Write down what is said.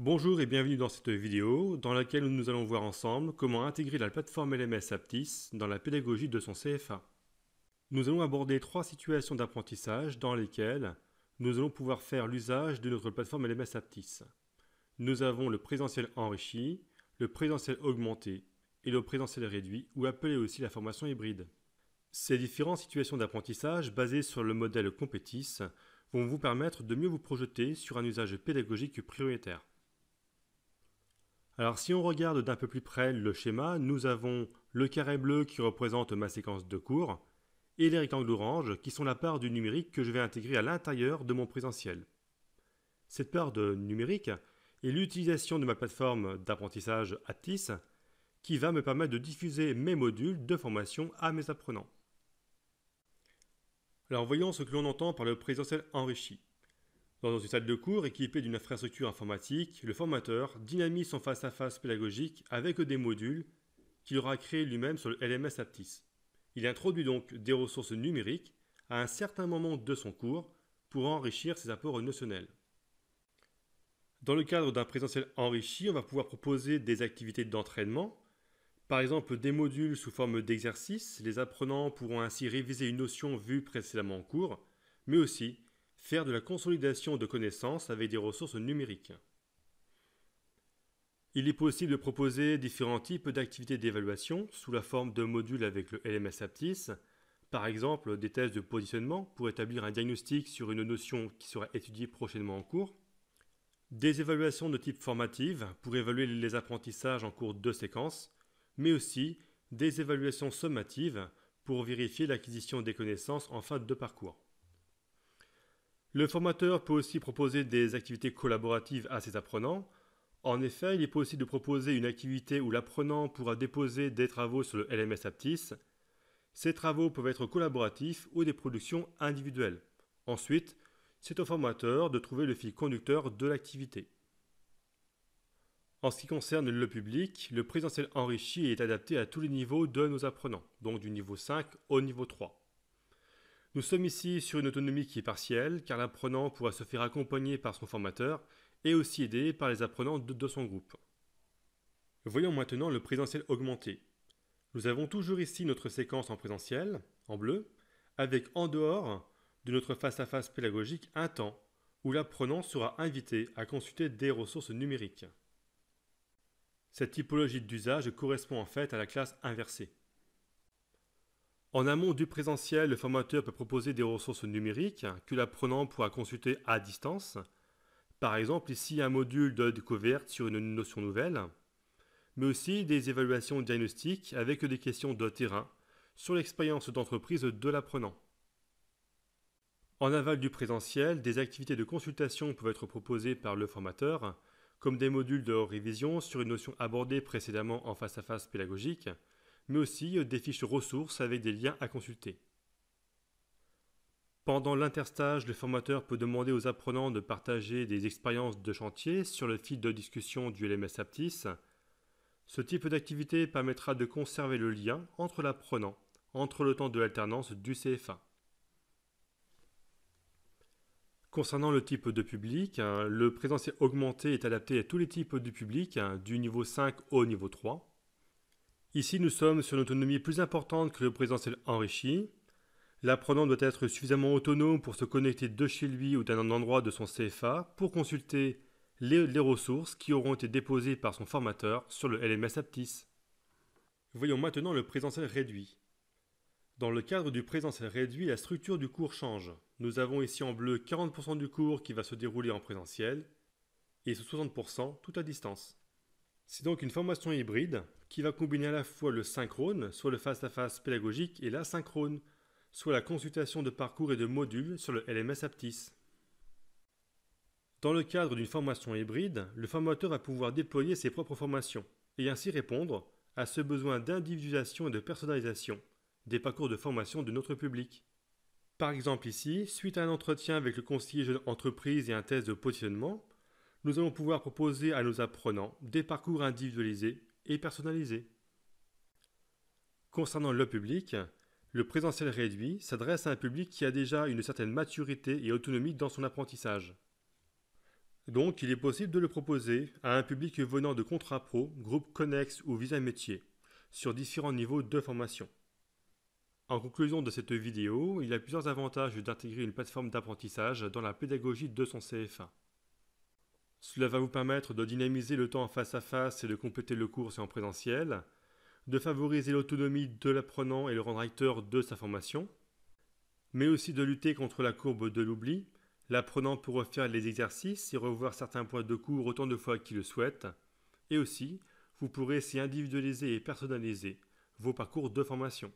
Bonjour et bienvenue dans cette vidéo dans laquelle nous allons voir ensemble comment intégrer la plateforme LMS Aptis dans la pédagogie de son CFA. Nous allons aborder 3 situations d'apprentissage dans lesquelles nous allons pouvoir faire l'usage de notre plateforme LMS Aptis. Nous avons le présentiel enrichi, le présentiel augmenté et le présentiel réduit ou appelé aussi la formation hybride. Ces différentes situations d'apprentissage basées sur le modèle Competis vont vous permettre de mieux vous projeter sur un usage pédagogique prioritaire. Alors si on regarde d'un peu plus près le schéma, nous avons le carré bleu qui représente ma séquence de cours et les rectangles orange qui sont la part du numérique que je vais intégrer à l'intérieur de mon présentiel. Cette part de numérique est l'utilisation de ma plateforme d'apprentissage Aptis qui va me permettre de diffuser mes modules de formation à mes apprenants. Alors voyons ce que l'on entend par le présentiel enrichi. Dans une salle de cours équipée d'une infrastructure informatique, le formateur dynamise son face-à-face pédagogique avec des modules qu'il aura créés lui-même sur le LMS Aptis. Il introduit donc des ressources numériques à un certain moment de son cours pour enrichir ses apports notionnels. Dans le cadre d'un présentiel enrichi, on va pouvoir proposer des activités d'entraînement, par exemple des modules sous forme d'exercices. Les apprenants pourront ainsi réviser une notion vue précédemment en cours, mais aussi faire de la consolidation de connaissances avec des ressources numériques. Il est possible de proposer différents types d'activités d'évaluation sous la forme de modules avec le LMS Aptis, par exemple des tests de positionnement pour établir un diagnostic sur une notion qui sera étudiée prochainement en cours, des évaluations de type formative pour évaluer les apprentissages en cours de séquence, mais aussi des évaluations sommatives pour vérifier l'acquisition des connaissances en fin de parcours. Le formateur peut aussi proposer des activités collaboratives à ses apprenants. En effet, il est possible de proposer une activité où l'apprenant pourra déposer des travaux sur le LMS Aptis. Ces travaux peuvent être collaboratifs ou des productions individuelles. Ensuite, c'est au formateur de trouver le fil conducteur de l'activité. En ce qui concerne le public, le présentiel enrichi est adapté à tous les niveaux de nos apprenants, donc du niveau 5 au niveau 3. Nous sommes ici sur une autonomie qui est partielle, car l'apprenant pourra se faire accompagner par son formateur et aussi aidé par les apprenants de son groupe. Voyons maintenant le présentiel augmenté. Nous avons toujours ici notre séquence en présentiel, en bleu, avec en dehors de notre face-à-face pédagogique un temps où l'apprenant sera invité à consulter des ressources numériques. Cette typologie d'usage correspond en fait à la classe inversée. En amont du présentiel, le formateur peut proposer des ressources numériques que l'apprenant pourra consulter à distance. Par exemple, ici un module de découverte sur une notion nouvelle, mais aussi des évaluations diagnostiques avec des questions de terrain sur l'expérience d'entreprise de l'apprenant. En aval du présentiel, des activités de consultation peuvent être proposées par le formateur, comme des modules de révision sur une notion abordée précédemment en face-à-face pédagogique, mais aussi des fiches ressources avec des liens à consulter. Pendant l'interstage, le formateur peut demander aux apprenants de partager des expériences de chantier sur le fil de discussion du LMS Aptis. Ce type d'activité permettra de conserver le lien entre l'apprenant entre le temps de l'alternance du CFA. Concernant le type de public, le présentiel augmenté est adapté à tous les types de public, du niveau 5 au niveau 3. Ici, nous sommes sur une autonomie plus importante que le présentiel enrichi. L'apprenant doit être suffisamment autonome pour se connecter de chez lui ou d'un endroit de son CFA pour consulter les ressources qui auront été déposées par son formateur sur le LMS Aptis. Voyons maintenant le présentiel réduit. Dans le cadre du présentiel réduit, la structure du cours change. Nous avons ici en bleu 40% du cours qui va se dérouler en présentiel et 60% tout à distance. C'est donc une formation hybride qui va combiner à la fois le synchrone, soit le face-à-face pédagogique, et l'asynchrone, soit la consultation de parcours et de modules sur le LMS Aptis. Dans le cadre d'une formation hybride, le formateur va pouvoir déployer ses propres formations et ainsi répondre à ce besoin d'individualisation et de personnalisation des parcours de formation de notre public. Par exemple ici, suite à un entretien avec le conseiller jeune entreprise et un test de positionnement, nous allons pouvoir proposer à nos apprenants des parcours individualisés et personnalisés. Concernant le public, le présentiel réduit s'adresse à un public qui a déjà une certaine maturité et autonomie dans son apprentissage. Donc, il est possible de le proposer à un public venant de contrats pro, groupes connexes ou visa métier, sur différents niveaux de formation. En conclusion de cette vidéo, il y a plusieurs avantages d'intégrer une plateforme d'apprentissage dans la pédagogie de son CFA. Cela va vous permettre de dynamiser le temps en face à face et de compléter le cours en présentiel, de favoriser l'autonomie de l'apprenant et le rendre acteur de sa formation, mais aussi de lutter contre la courbe de l'oubli. L'apprenant peut refaire les exercices et revoir certains points de cours autant de fois qu'il le souhaite, et aussi, vous pourrez s'y individualiser et personnaliser vos parcours de formation.